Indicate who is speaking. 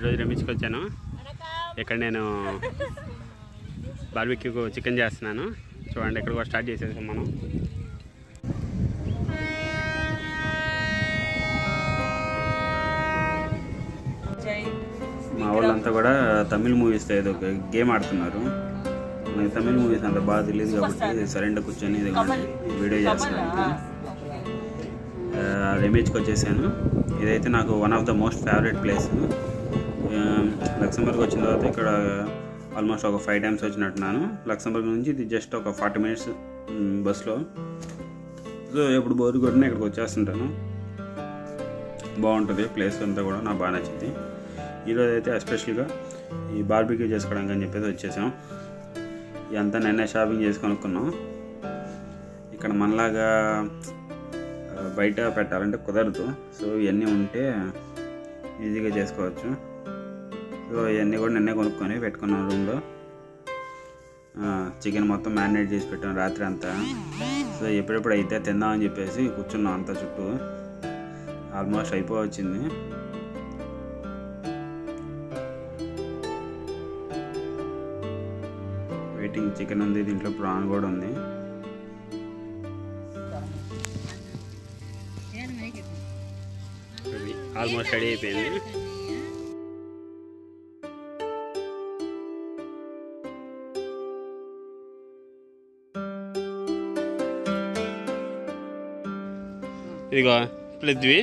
Speaker 1: ఈరోజు రమేష్కి వచ్చాను. ఇక్కడ నేను బార్బిక్యూ చికెన్ చేస్తున్నాను. చూడండి, ఇక్కడ కూడా స్టార్ట్ చేసేసాం మనం. మా వాళ్ళంతా కూడా తమిళ్ మూవీస్ ఏదో ఒక గేమ్ ఆడుతున్నారు. నాకు తమిళ్ మూవీస్ అంత బాగా తెలియదు కాబట్టి సరైన కూర్చొని వీడియో చేస్తున్నాను. రమేష్కి వచ్చేసాను. ఇదైతే నాకు one of the most favourite place. Luxembourg వచ్చిన తర్వాత ఇక్కడ ఆల్మోస్ట్ ఒక 5 times వచ్చినట్టున్నాను. లక్సంబర్గ్ నుంచి ఇది జస్ట్ ఒక 40 minutes బస్లో. సో ఎప్పుడు బోర్ కొట్టినా ఇక్కడికి వచ్చేస్తుంటాను. బాగుంటుంది ప్లేస్ అంతా కూడా, నాకు బాగా నచ్చింది. ఈరోజు అయితే ఎస్పెషల్గా ఈ బార్బిక్యూ చేసుకోవడానికి అని చెప్పేసి వచ్చేసాం. ఇదంతా నిన్నే షాపింగ్ చేసి కొనుక్కున్నాం. ఇక్కడ మనలాగా బయట పెట్టాలంటే కుదరదు. సో ఇవన్నీ ఉంటే ఈజీగా చేసుకోవచ్చు. సో ఇవన్నీ కూడా నిన్నే కొనుక్కొని పెట్టుకున్నాం రూమ్లో. చికెన్ మొత్తం మ్యారినేట్ చేసి పెట్టాం రాత్రి అంతా. సో ఎప్పుడెప్పుడు అయితే తిందామని చెప్పేసి కూర్చున్నాం అంతా చుట్టూ. ఆల్మోస్ట్ అయిపోవచ్చింది. వెయిటింగ్. చికెన్ ఉంది, దీంట్లో ప్రాన్ కూడా ఉంది. ఆల్మోస్ట్ రెడీ అయిపోయింది. ఇదిగో పృథ్వీ